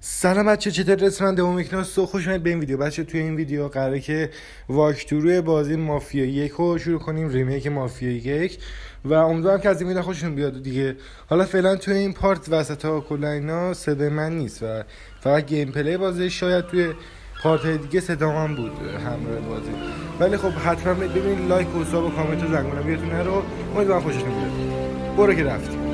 سلام بچه، چطور رسمن DEMOVECNA خوش اومدید به این ویدیو. بچه توی این ویدیو قراره که واکتوروی بازی مافیا 1 رو شروع کنیم، ریمیک مافیا 1 و امیدوارم که از این ویدیو خوشتون بیاد دیگه. حالا فعلا توی این پارت وسطا کلا اینا صدای من نیست و فقط گیمپلی بازی، شاید توی پارت دیگه صدا من بود همراه بازی، ولی خب حتما ببینید لایک و ساب و کامنت و زنگوله بیاتون رو. امیدوارم خوشتون بیاد. برو که رفتیم.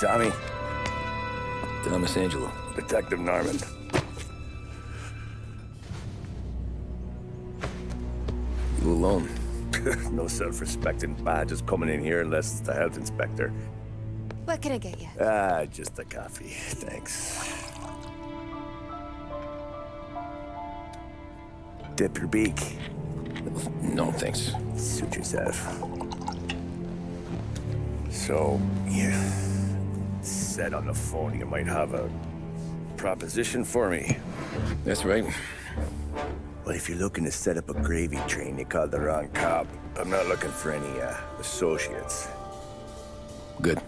Tommy. Thomas Angelo. Detective Norman. You alone? No self-respecting badges coming in here unless it's the health inspector. What can I get you? Just a coffee. Thanks. Dip your beak. No, thanks. Suit yourself. So, yeah. Said on the phone you might have a proposition for me. That's right. Well, if you're looking to set up a gravy train, you called the wrong cop. I'm not looking for any associates. Good.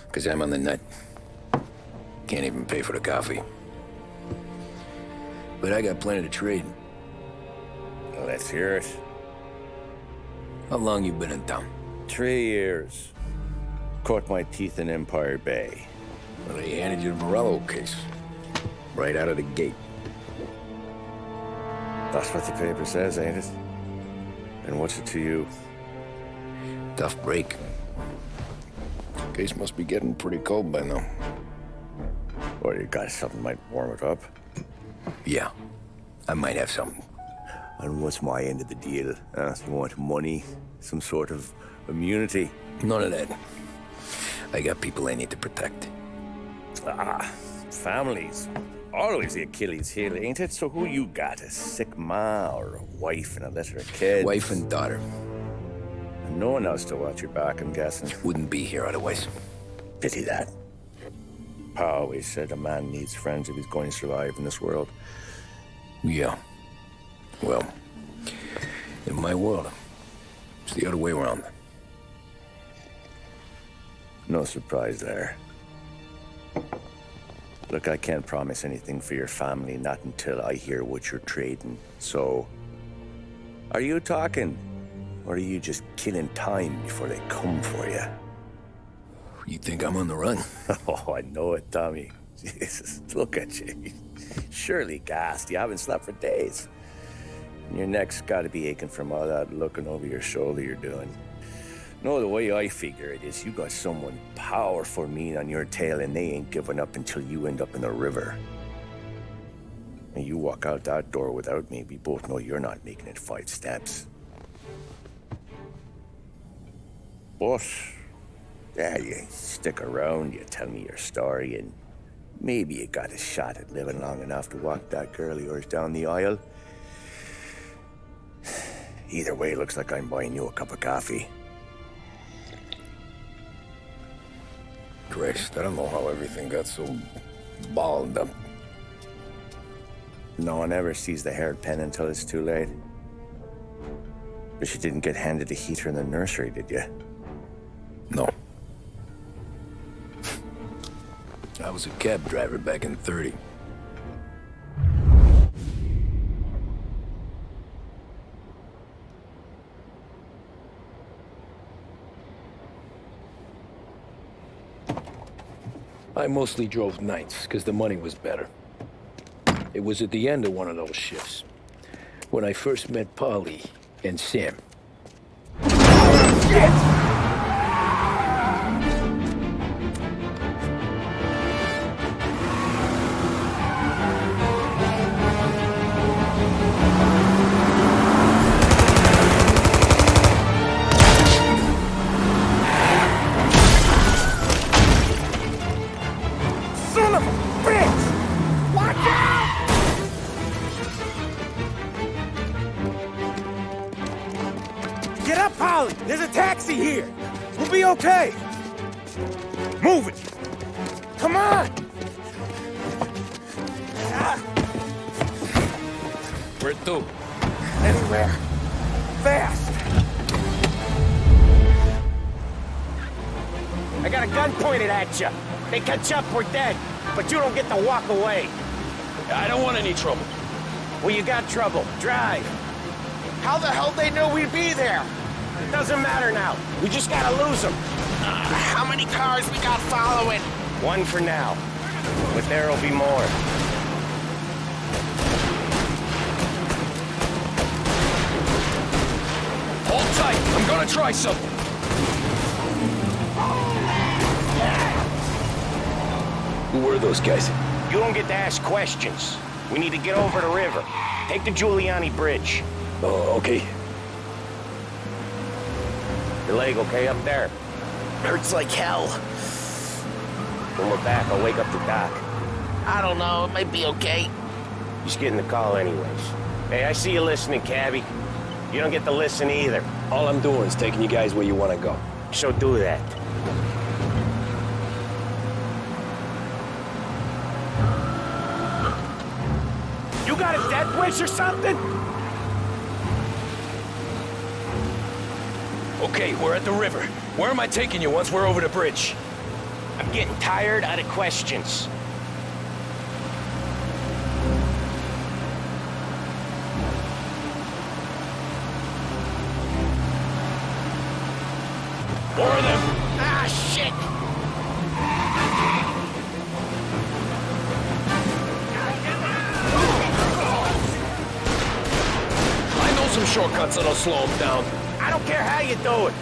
Because I'm on the nut. Can't even pay for the coffee. But I got plenty to trade. Well, let's hear it. How long you been in town? 3 years. Caught my teeth in Empire Bay. Well, they handed you the Morello case. Right out of the gate. That's what the paper says, ain't it? And what's it to you? Tough break. Case must be getting pretty cold by now. Or you got something might warm it up? Yeah, I might have something. And what's my end of the deal? You want money? Some sort of immunity? None of that. I got people I need to protect. Families. always the Achilles heel, ain't it? So who you got? A sick ma or a wife and a litter of kids? Wife and daughter. And no one else to watch your back, I'm guessing. Wouldn't be here otherwise. Pity that. Pa always said a man needs friends if he's going to survive in this world. Yeah. Well, in my world, it's the other way around. No surprise there. Look, I can't promise anything for your family, not until I hear what you're trading. So, are you talking? Or are you just killing time before they come for you? You think I'm on the run? Oh, I know it, Tommy. Jesus, look at you. Surely gassed. You haven't slept for days. And your neck's got to be aching from all that looking over your shoulder you're doing. No, the way I figure it is you got someone powerful mean on your tail and they ain't giving up until you end up in the river. And you walk out that door without me, we both know you're not making it 5 steps. But, yeah, you stick around, you tell me your story, and maybe you got a shot at living long enough to walk that girl of yours down the aisle. Either way, it looks like I'm buying you a cup of coffee. Christ, I don't know how everything got so balled up. No one ever sees the haired pen until it's too late. But you didn't get handed a heater in the nursery, did you? No. I was a cab driver back in 30. I mostly drove nights, because the money was better. It was at the end of one of those shifts, when I first met Polly and Sam. Get up, Polly! There's a taxi here! We'll be okay! Move it! Come on! Where to? Anywhere. Fast! I got a gun pointed at you. They catch up, we're dead. But you don't get to walk away. I don't want any trouble. Well, you got trouble. Drive. How the hell they knew we'd be there? It doesn't matter now. We just gotta lose them. How many cars we got following? One for now. But there'll be more. Hold tight. I'm gonna try something. Who were those guys? You don't get to ask questions. We need to get over the river. Take the Giuliani Bridge. Oh, okay. Your leg okay up there? Hurts like hell. When we're back, I'll wake up the doc. I don't know, it might be okay. Just getting the call anyways. Hey, I see you listening, cabbie. You don't get to listen either. All I'm doing is taking you guys where you want to go. So do that. You got a death wish or something? Okay, we're at the river. Where am I taking you once we're over the bridge? I'm getting tired out of questions. More of them. Ah, shit! I know some shortcuts that'll slow them down. I don't care how you do it.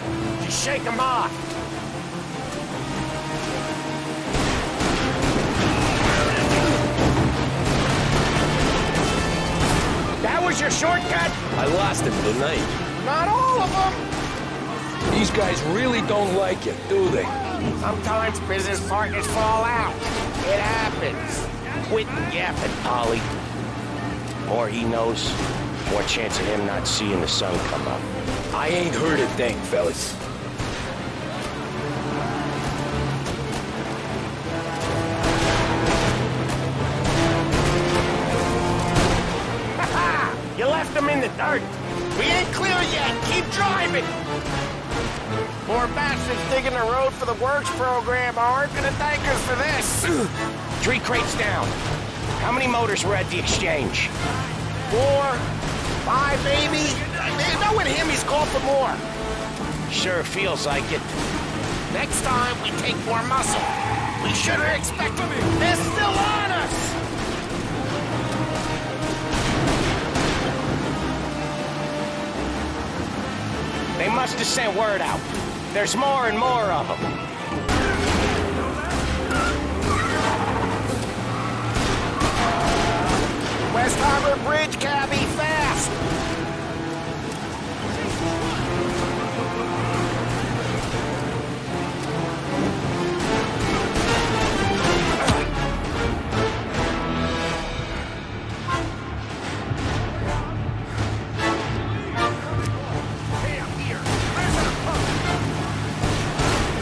Just shake them off. That was your shortcut? I lost him, didn't I? Not all of them. These guys really don't like you, do they? Sometimes business partners fall out. It happens. quit yapping, Polly. More he knows, more chance of him not seeing the sun come up. I ain't heard a thing, fellas. You left him in the dirt. We ain't clear yet. Keep driving. More bastards digging the road for the works program aren't gonna thank us for this. 3 crates down. How many motors were at the exchange? 4, 5, maybe. Knowing him, he's called for more. Sure feels like it. Next time, we take more muscle. We should have expected it. They're still on us. They must have sent word out. There's more and more of them. West Harbor Bridge, cabby, fast!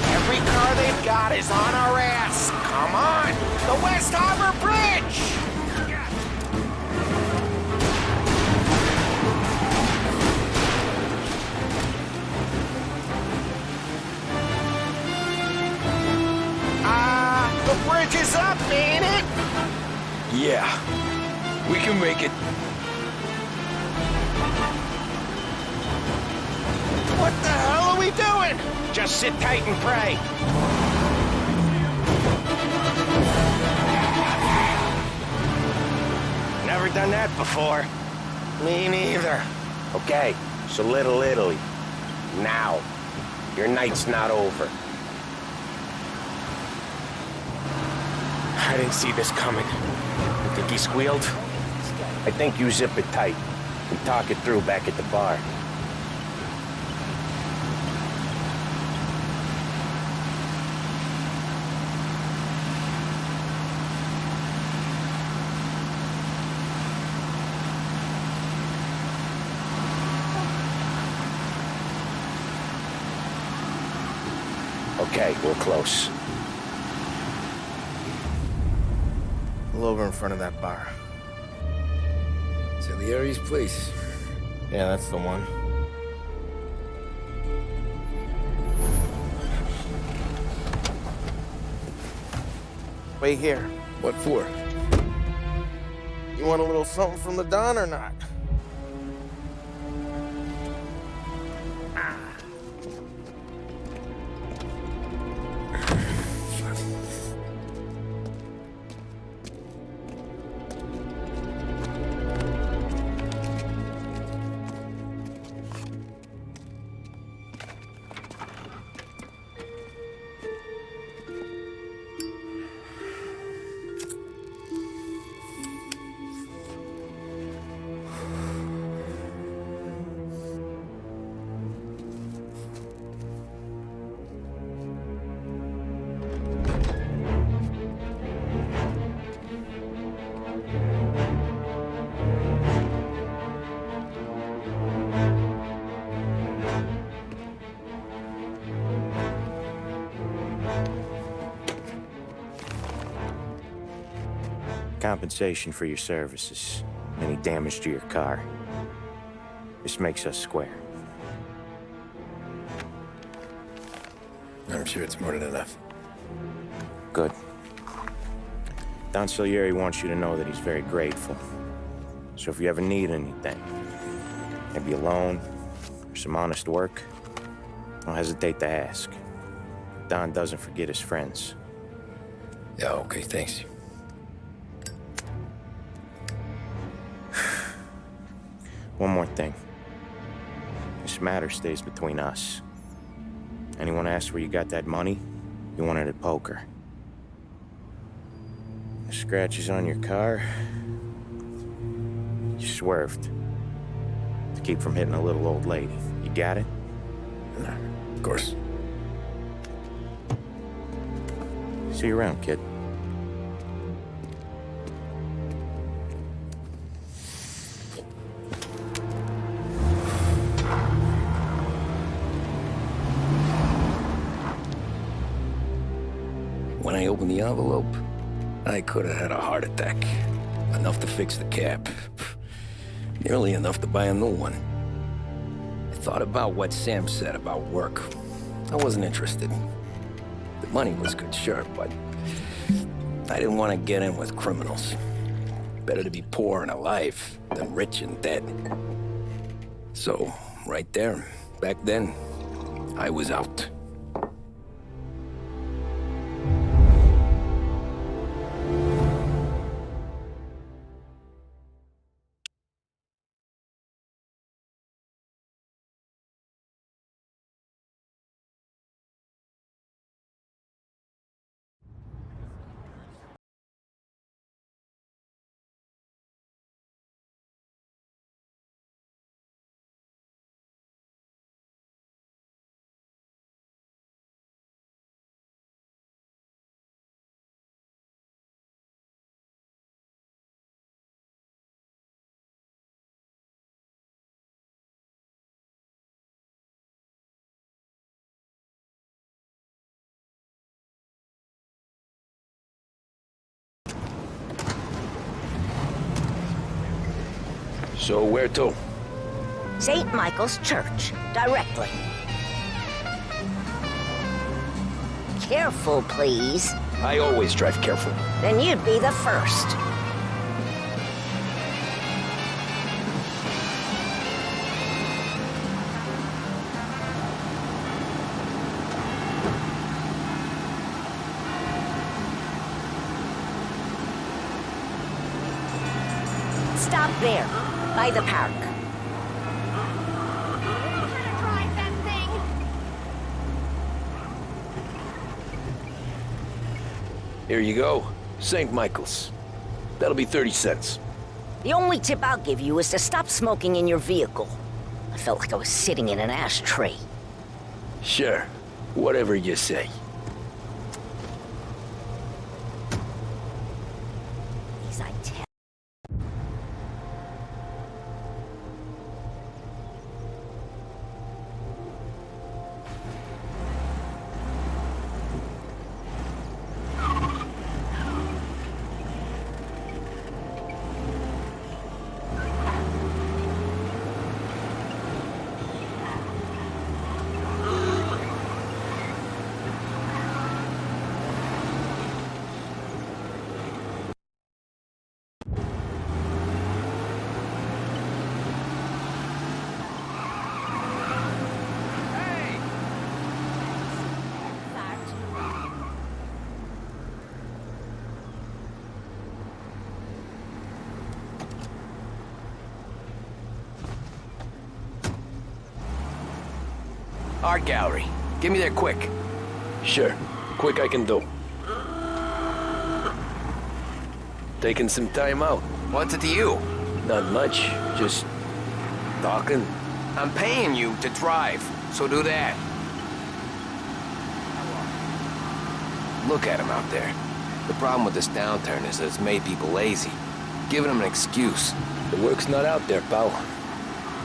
Every car they've got is on our ass. Come on! The West Harbor Bridge! The bridge is up, ain't it? Yeah, we can make it. What the hell are we doing? Just sit tight and pray. Never done that before. Me neither. Okay, so Little Italy. Now. Your night's not over. I didn't see this coming. You think he squealed? I think you zip it tight and talk it through back at the bar. Okay, we're close. Pull over in front of that bar. Salieri's place. Yeah, that's the one. Wait here. What for? You want a little something from the Don or not? Compensation for your services. Any damage to your car. This makes us square. I'm sure it's more than enough. Good. Don Salieri wants you to know that he's very grateful. So if you ever need anything, maybe a loan or some honest work, don't hesitate to ask. Don doesn't forget his friends. Yeah, okay, thanks. One more thing. This matter stays between us. Anyone asks where you got that money, you won it at poker. The scratches on your car, you swerved to keep from hitting a little old lady. You got it? Of course. See you around, kid. I opened the envelope, I could have had a heart attack. Enough to fix the cab. Nearly enough to buy a new one. I thought about what Sam said about work. I wasn't interested. The money was good, sure, but I didn't want to get in with criminals. Better to be poor and alive than rich and dead. So, right there, back then, I was out. So where to? St. Michael's Church, directly. Careful, please. I always drive careful. Then you'd be the first. Stop there, by the park. Here you go. St. Michael's. That'll be 30 cents. The only tip I'll give you is to stop smoking in your vehicle. I felt like I was sitting in an ashtray. Sure. Whatever you say. Please, I tell. Art gallery. Get me there quick. Sure. Quick I can do. Taking some time out. What's it to you? Not much. Just talking. I'm paying you to drive, so do that. Look at him out there. The problem with this downturn is that it's made people lazy, giving them an excuse. The work's not out there, pal.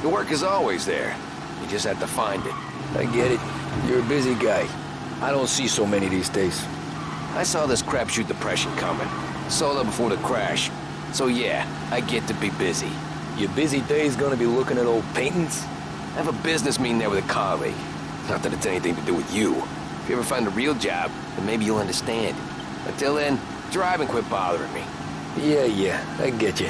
The work is always there. You just have to find it. I get it. You're a busy guy. I don't see so many these days. I saw this crapshoot depression coming. Sold up before the crash. So yeah, I get to be busy. Your busy day's gonna be looking at old paintings? I have a business meeting there with a colleague. Not that it's anything to do with you. If you ever find a real job, then maybe you'll understand. Until then, drive and quit bothering me. Yeah, I get you.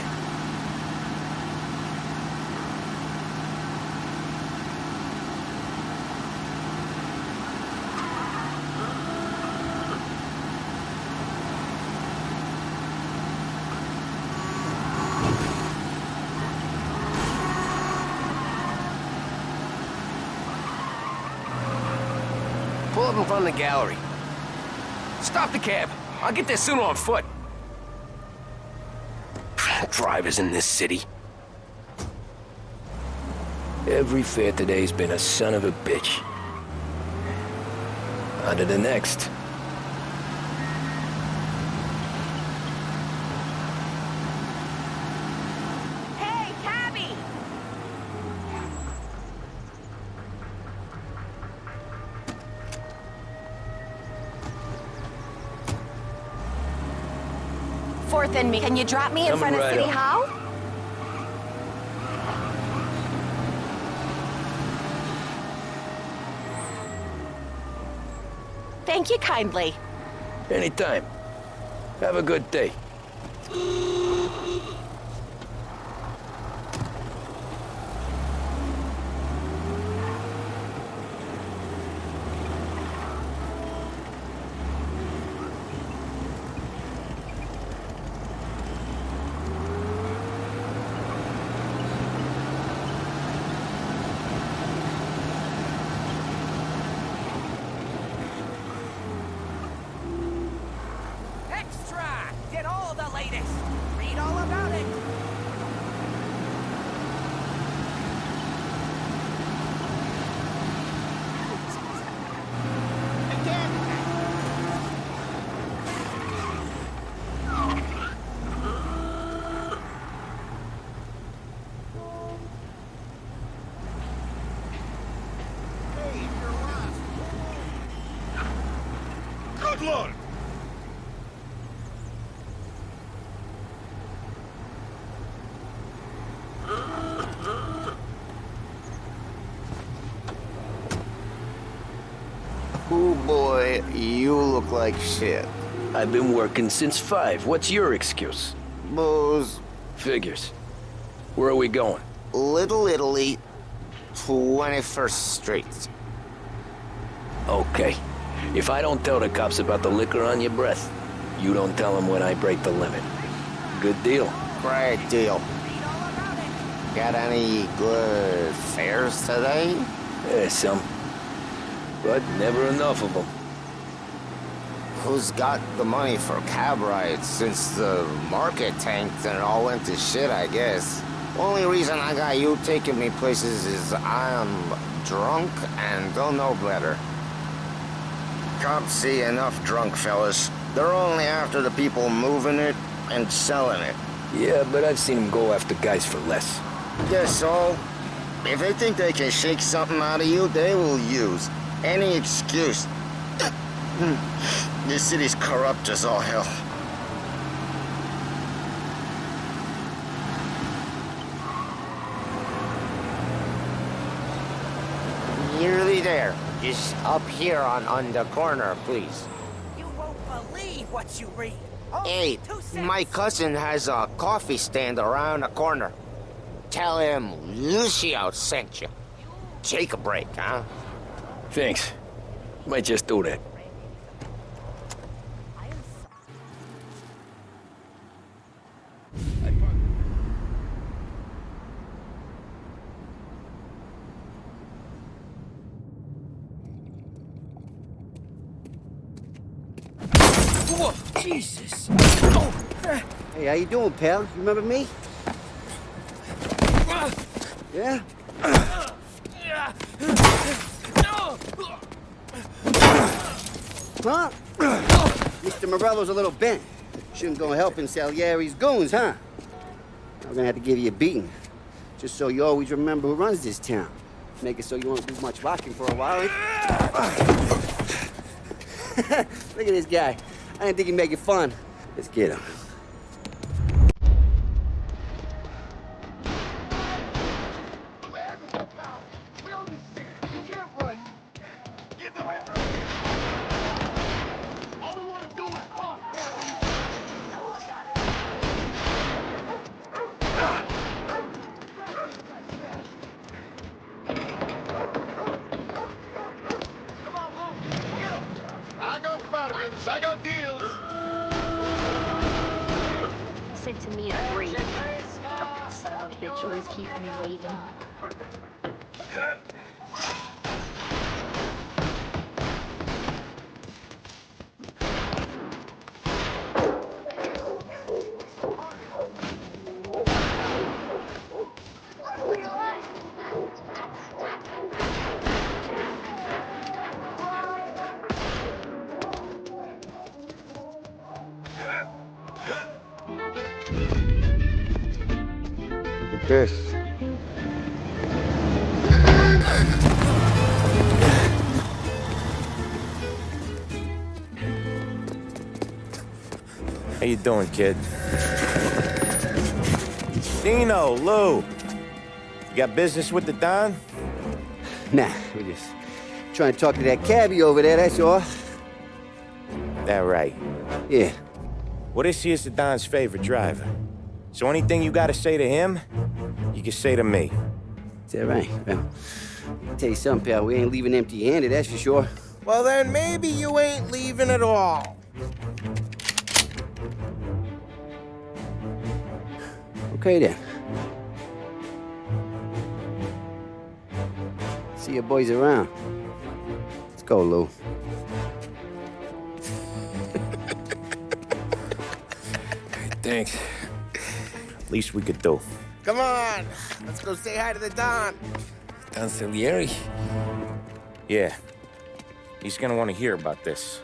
Pull up in front of the gallery. Stop the cab. I'll get there sooner on foot. Drivers in this city. Every fair today's been a son of a bitch. On to the next. Hey, cabbie! more than me. Can you drop me in Coming front of right City up. Hall? Thank you kindly. Anytime. Have a good day. Extra! Get all the latest. Read all about it. Good Lord! Oh boy, you look like shit. I've been working since 5. What's your excuse? Booze, Figures. Where are we going? Little Italy, 21st Street. Okay. If I don't tell the cops about the liquor on your breath, you don't tell them when I break the limit. Good deal. Great deal. Got any good fares today? Yeah, some. But never enough of them. Who's got the money for cab rides since the market tanked and it all went to shit, I guess? Only reason I got you taking me places is I'm drunk and don't know better. Cops see enough drunk fellas. They're only after the people moving it and selling it. Yeah, but I've seen them go after guys for less. Guess so. If they think they can shake something out of you, they will use any excuse. This city's corrupt as all hell. Nearly there. Just up here on the corner, please. You won't believe what you read. Only Hey, 2 cents. my cousin has a coffee stand around the corner. Tell him Lucio sent you. Take a break, huh? Thanks. Might just do that. Whoa, Jesus. Hey, how you doing, pal? You remember me? Yeah? Huh? Mr. Morello's a little bent. Shouldn't go helping Salieri's goons, huh? I'm gonna have to give you a beating. Just so you always remember who runs this town. Make it so you won't do much rocking for a while. Look at this guy. I didn't think he'd make it fun. Let's get him. I got deals. Said to me at 3. Son of a bitch always keeping me waiting. This. How you doing, kid? Dino, Lou. You got business with the Don? Nah, we're just trying to talk to that cabbie over there, that's all. That right. Yeah. Well, this here's the Don's favorite driver. So anything you gotta say to him, you can say to me. Is that right? Well, I'll tell you something, pal. We ain't leaving empty-handed, that's for sure. Well, then maybe you ain't leaving at all. Okay, then. See your boys around. Let's go, Lou. Thanks. Least we could do. Come on, let's go say hi to the Don. Don Salieri? Yeah, he's gonna want to hear about this.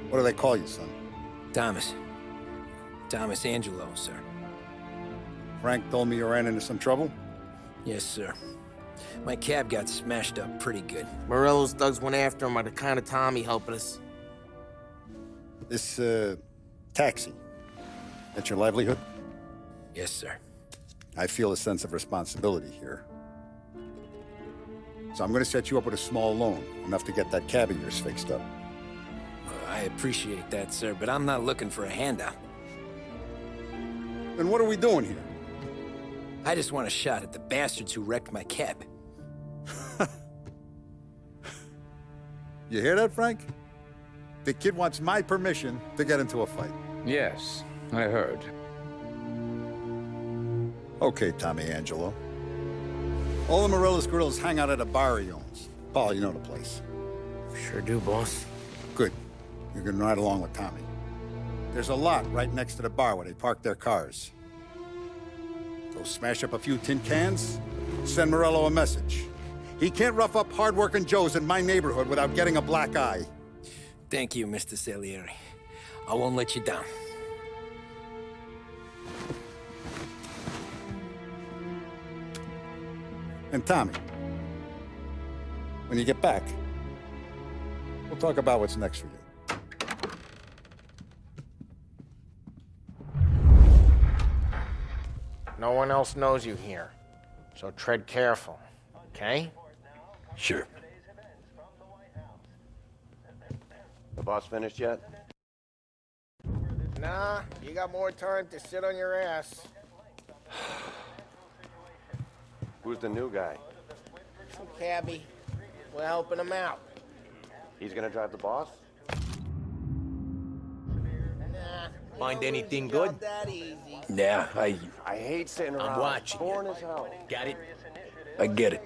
What do they call you, son? Thomas. Thomas Angelo, sir. Frank told me you ran into some trouble? Yes, sir. My cab got smashed up pretty good. Morello's thugs went after him by the kind of Tommy helping us. This, taxi, that's your livelihood? Yes, sir. I feel a sense of responsibility here. So I'm gonna set you up with a small loan, enough to get that cab of yours fixed up. I appreciate that, sir, but I'm not looking for a handout. Then what are we doing here? I just want a shot at the bastards who wrecked my cab. You hear that, Frank? The kid wants my permission to get into a fight. Yes, I heard. Okay, Tommy Angelo. All the Morello's girls hang out at a bar he owns. Paul, you know the place. Sure do, boss. Good. You can ride along with Tommy. There's a lot right next to the bar where they park their cars. Go smash up a few tin cans, send Morello a message. He can't rough up hard-working Joes in my neighborhood without getting a black eye. Thank you, Mr. Salieri. I won't let you down. And Tommy, when you get back, we'll talk about what's next for you. No one else knows you here, so tread careful, okay? Sure. The boss finished yet? Nah, you got more time to sit on your ass. Who's the new guy? Some cabbie. We're helping him out. He's gonna drive the boss? Nah. Find anything good? Not that easy. Yeah, I hate sitting around. I'm watching. Boring as hell. Got it? I get it.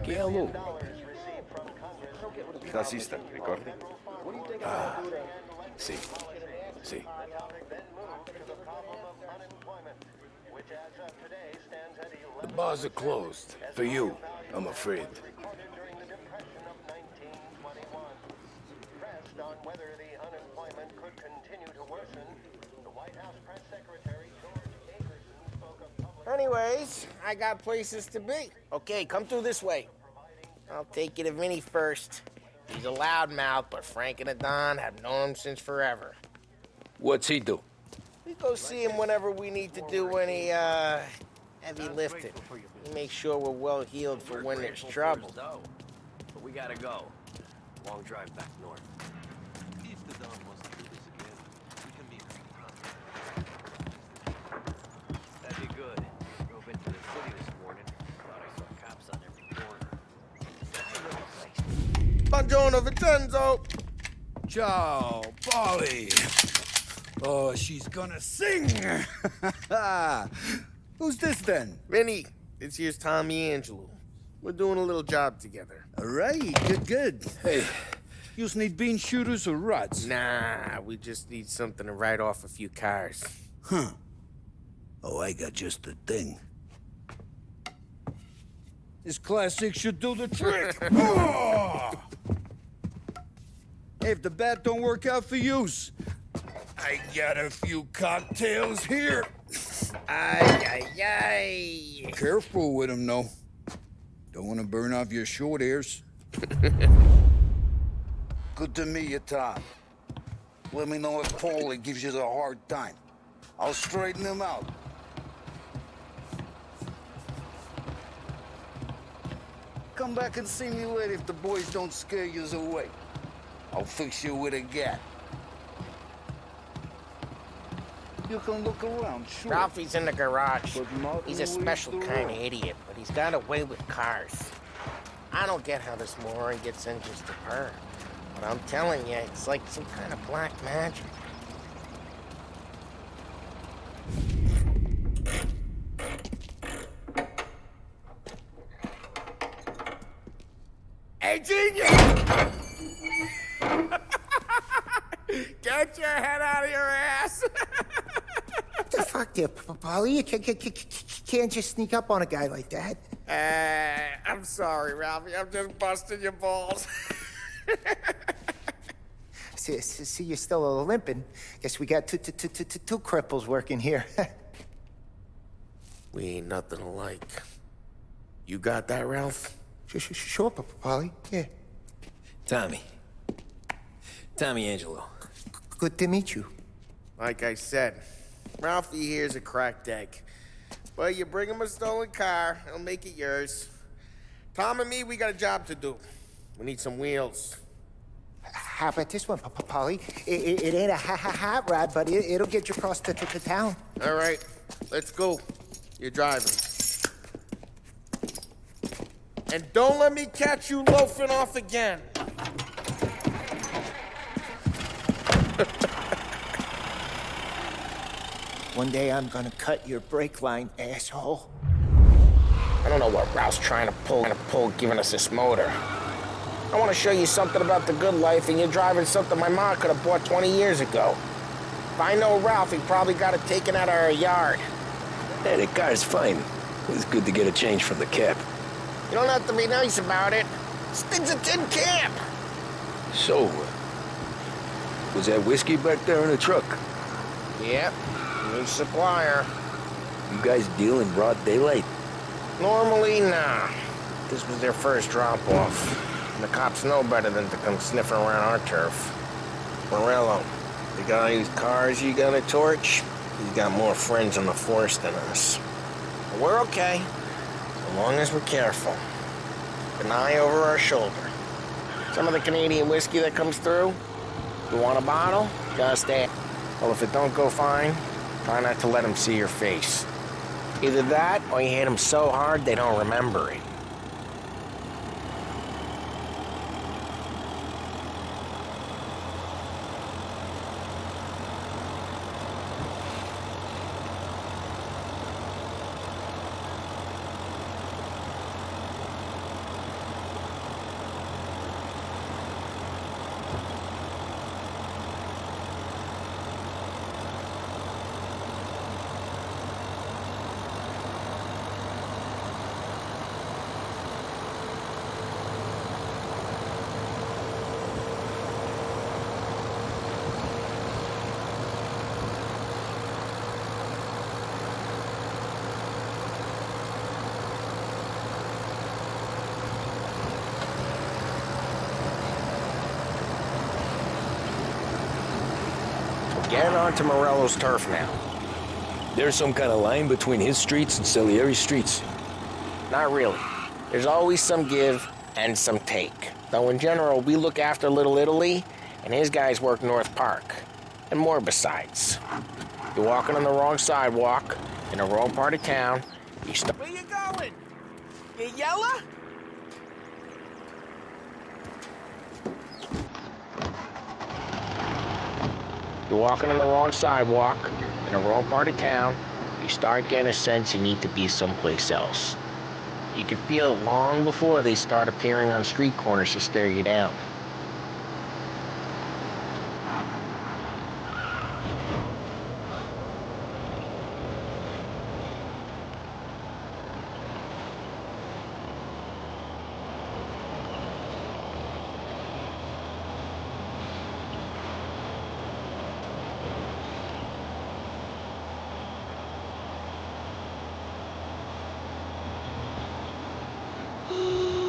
¿Qué hago? Taxista, ricordi? Sí. Sí. The bars are closed. For you, I'm afraid. Anyways, I got places to be. Okay, come through this way. I'll take you to Vinny first. He's a loudmouth, but Frank and the Don have known him since forever. What's he do? We go see him whenever we need to do any, heavy lifting. He makes sure we're well healed for when there's trouble. But we gotta go. Long drive back north. If the Don wants to do this again, we can meet him. That'd be good. Drove into the city this morning. Thought I saw cops on every corner. Buongiorno, Vincenzo! Ciao, Polly. Oh, she's gonna sing! Who's this then? Vinny, this here's Tommy Angelo. We're doing a little job together. All right, good. Hey, you just need bean shooters or rods? Nah, we just need something to write off a few cars. Huh. Oh, I got just the thing. This classic should do the trick. Oh! Hey, if the bat don't work out for use, I got a few cocktails here. Ay, ay, ay. Careful with them, though. Don't want to burn off your short hairs. Good to meet you, Tom. Let me know if Paulie gives you the hard time. I'll straighten him out. Come back and see me later if the boys don't scare you away. I'll fix you with a gat. You can look around, sure. Ralphie's in the garage. But not He's a always special the kind of road. idiot, but he's got a way with cars. I don't get how this moron gets engines to purr. But I'm telling you, it's like some kind of black magic. Hey, genius! Get your head out of your ass! What the fuck there, Polly? You can't just sneak up on a guy like that. I'm sorry, Ralphie. I'm just busting your balls. See, you're still limping. Guess we got two cripples working here. We ain't nothing alike. You got that, Ralph? Sure, Polly. Yeah. Tommy Angelo. Good to meet you. Like I said, Ralphie here's a cracked egg. But you bring him a stolen car, he'll make it yours. Tom and me, we got a job to do. We need some wheels. How about this one, Polly? It ain't a hot rod, but it'll get you across to town. All right, let's go. You're driving. And don't let me catch you loafing off again. One day I'm gonna cut your brake line, asshole. I don't know what Ralph's trying to pull giving us this motor. I want to show you something about the good life, and you're driving something my mom could have bought 20 years ago. If I know Ralph, he probably got it taken out of our yard. Hey, the car's fine. It's good to get a change from the cab. You don't have to be nice about it. This thing's a tin can. So, was that whiskey back there in the truck? Yep, new supplier. You guys deal in broad daylight? Normally, nah. This was their first drop-off. And the cops know better than to come sniffing around our turf. Morello, the guy whose cars you got a torch, he's got more friends on the force than us. But we're okay, as long as we're careful. Keep an eye over our shoulder. Some of the Canadian whiskey that comes through, you want a bottle? Just ask. Well, if it don't go fine, try not to let them see your face. Either that, or you hit them so hard they don't remember it. Get onto Morello's turf now. There's some kind of line between his streets and Salieri's streets? Not really. There's always some give and some take. Though in general, we look after Little Italy, and his guys work North Park. And more besides. You're walking on the wrong sidewalk, in the wrong part of town, you stop. Where you going? You yella? You're walking on the wrong sidewalk, in the wrong part of town. You start getting a sense you need to be someplace else. You can feel it long before they start appearing on street corners to stare you down.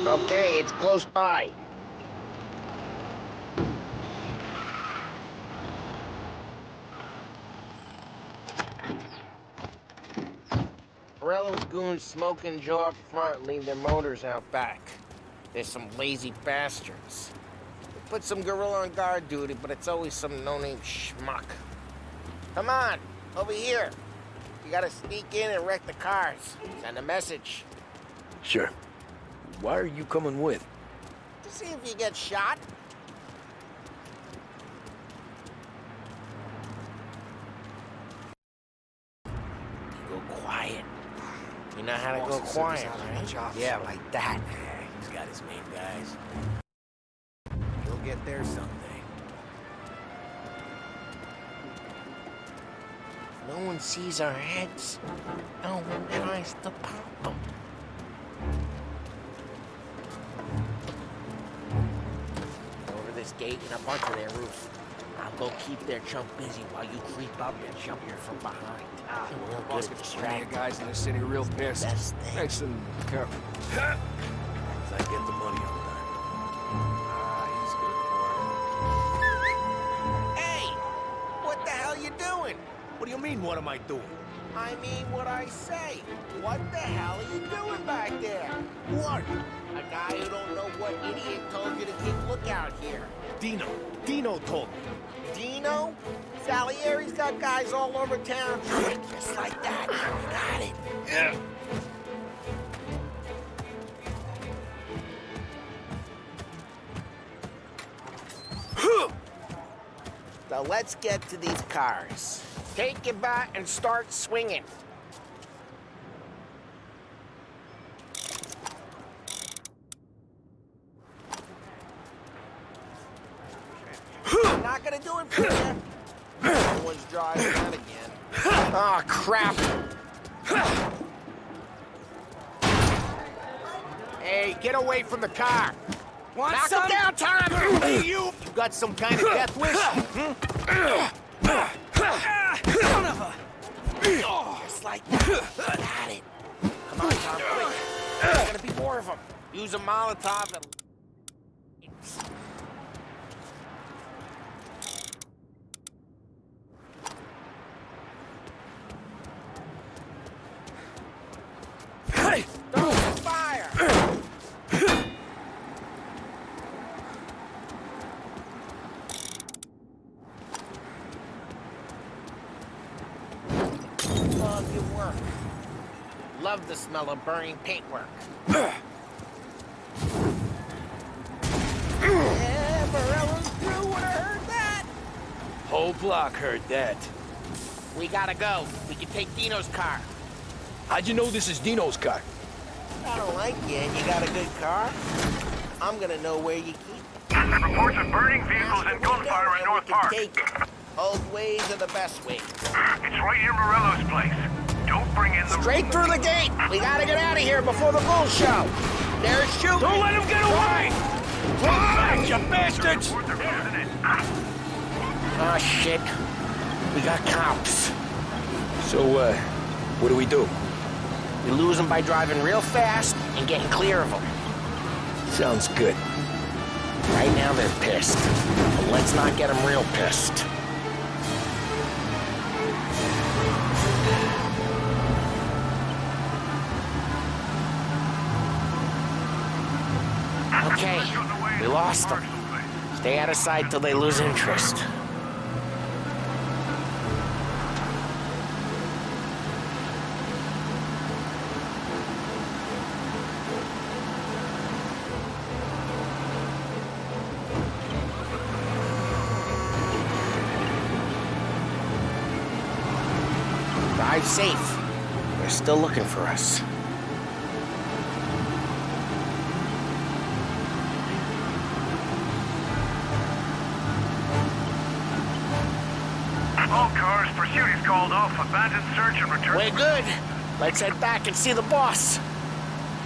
Okay, it's close by. Morello's goons smoke and Joe up front and leave their motors out back. There's some lazy bastards. They put some gorilla on guard duty, but it's always some no-name schmuck. Come on, over here. You gotta sneak in and wreck the cars. Send a message. Sure. Why are you coming with? To see if you get shot. Go quiet. You know how to go quiet, right? Yeah, like that. He's got his main guys. He'll get there someday. No one sees our heads. No one tries to pop them. Over this gate and up onto their roof. I'll go keep their chump busy while you creep up and jump here from behind. Real Boss good gets plenty of distract. guys in the city real pissed. Best thing. Nice and careful. As I get the money on time. He's good for Hey! What the hell you doing? What do you mean, what am I doing? I mean what I say. What the hell are you doing back there? What? A guy who don't know what idiot told you to keep lookout here. Dino told me. Dino? Salieri's got guys all over town. Just like that. You got it. Yeah. So let's get to these cars. Take your bat and start swinging. I'm not gonna do it for you. No one's driving that again. Oh, crap. Hey, get away from the car. Want Knock some? him down, Tom! Hey, you got some kind of death wish? Son of a... Just like that. Got it. Come on, Tom, quick. There's gonna be more of them. Use a Molotov and... Hey! Throw fire! Love your work. Love the smell of burning paintwork. Yeah, Morello's crew would have heard that. Whole block heard that. We gotta go. We can take Dino's car. How'd you know this is Dino's car? I don't like you and you got a good car. I'm gonna know where you keep it. Reports of burning vehicles and gunfire in North Park. Take it. Old ways are the best ways. It's right near Morello's place. Don't bring in the... Straight through the gate! We gotta get out of here before the bull show! They're shooting! Don't let him get away! Back, you bastards! Oh, shit. We got cops. So, what do we do? We lose them by driving real fast and getting clear of them. Sounds good. Right now they're pissed. But let's not get them real pissed. Okay, we lost them. Stay out of sight till they lose interest. safe. They're still looking for us. All cars, pursuit is called off. Abandoned search and return. We're good. Let's head back and see the boss.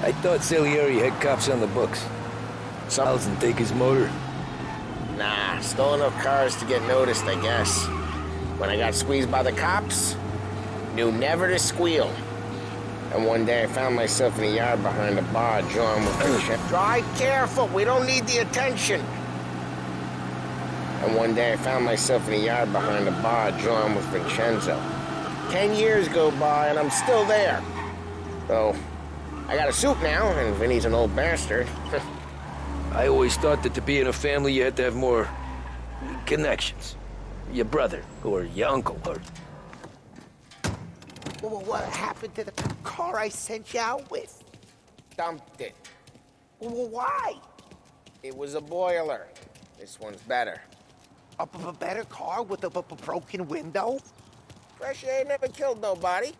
I thought Salieri had cops on the books. Doesn't take his motor. Nah, stole enough cars to get noticed, I guess. When I got squeezed by the cops, knew never to squeal. And one day I found myself in a yard behind a bar, John with Vincenzo. Drive careful, we don't need the attention. And one day I found myself in a yard behind a bar, John with Vincenzo. 10 years go by and I'm still there. So, I got a suit now, and Vinny's an old bastard. I always thought that to be in a family you had to have more connections. Your brother, or your uncle, or... Well, what happened to the car I sent you out with? Dumped it. Well, why? It was a boiler. This one's better. A better car with a broken window? Fresh air never killed nobody.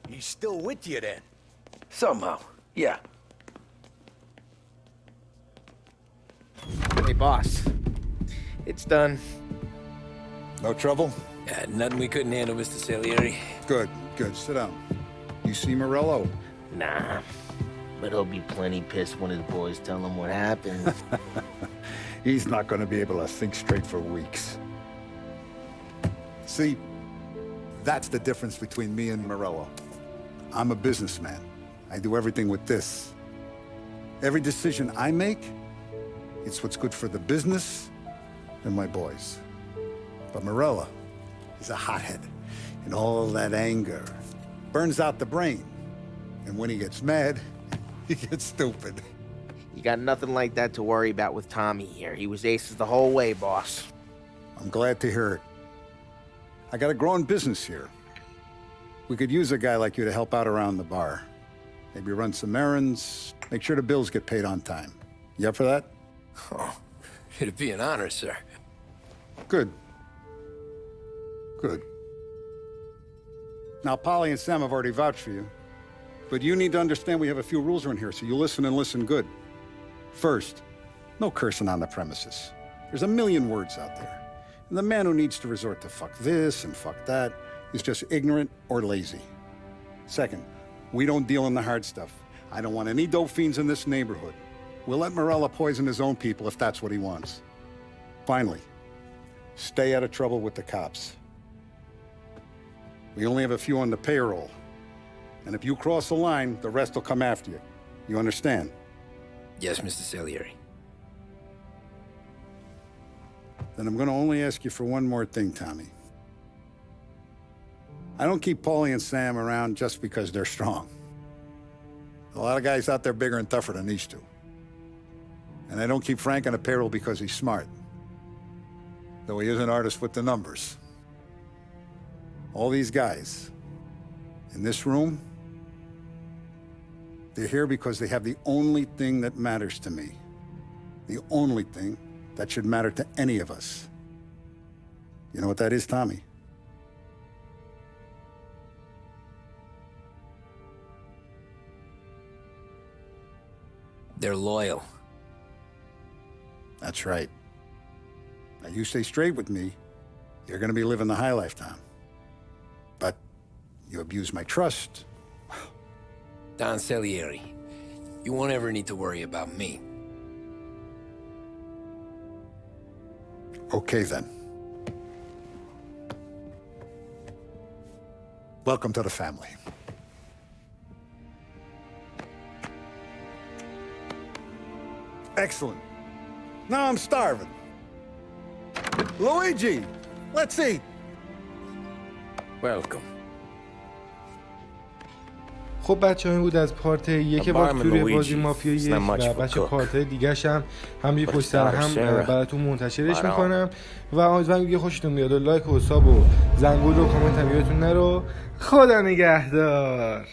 He's still with you then? Somehow, yeah. Hey, boss. It's done. No trouble? Yeah, nothing we couldn't handle, Mr. Salieri. Good, good. Sit down. You see Morello? Nah. But he'll be plenty pissed when his boys tell him what happened. He's not going to be able to think straight for weeks. See, that's the difference between me and Morello. I'm a businessman. I do everything with this. Every decision I make, it's what's good for the business and my boys. But Morello is a hothead, and all that anger burns out the brain. And when he gets mad, he gets stupid. You got nothing like that to worry about with Tommy here. He was aces the whole way, boss. I'm glad to hear it. I got a growing business here. We could use a guy like you to help out around the bar. Maybe run some errands, make sure the bills get paid on time. You up for that? Oh, it'd be an honor, sir. Good. Good. Now, Polly and Sam have already vouched for you. But you need to understand we have a few rules around here, so you listen and listen good. First, no cursing on the premises. There's a million words out there. And the man who needs to resort to fuck this and fuck that is just ignorant or lazy. Second, we don't deal in the hard stuff. I don't want any dope fiends in this neighborhood. We'll let Morella poison his own people if that's what he wants. Finally, stay out of trouble with the cops. We only have a few on the payroll. And if you cross the line, the rest will come after you. You understand? Yes, Mr. Salieri. Then I'm going to only ask you for one more thing, Tommy. I don't keep Paulie and Sam around just because they're strong. A lot of guys out there bigger and tougher than these two. And I don't keep Frank on the payroll because he's smart. Though he is an artist with the numbers. All these guys in this room, they're here because they have the only thing that matters to me. The only thing that should matter to any of us. You know what that is, Tommy? They're loyal. That's right. Now, you stay straight with me, you're gonna be living the high life, Tom. But you abuse my trust. Don Salieri, you won't ever need to worry about me. Okay, then. Welcome to the family. Excellent. Now I'm starving. Luigi, let's eat. Welcome. خب بچه این بود از پارت 1 واکتور بازی مافیا 1 و بچه پارت دیگه هم همجوری پشت سر هم براتون منتشرش میکنم و امیدوارم دیگه خوشتون بیاد و لایک و ساب و زنگول و کامنت هم یادتون نرو. خدا نگهدار.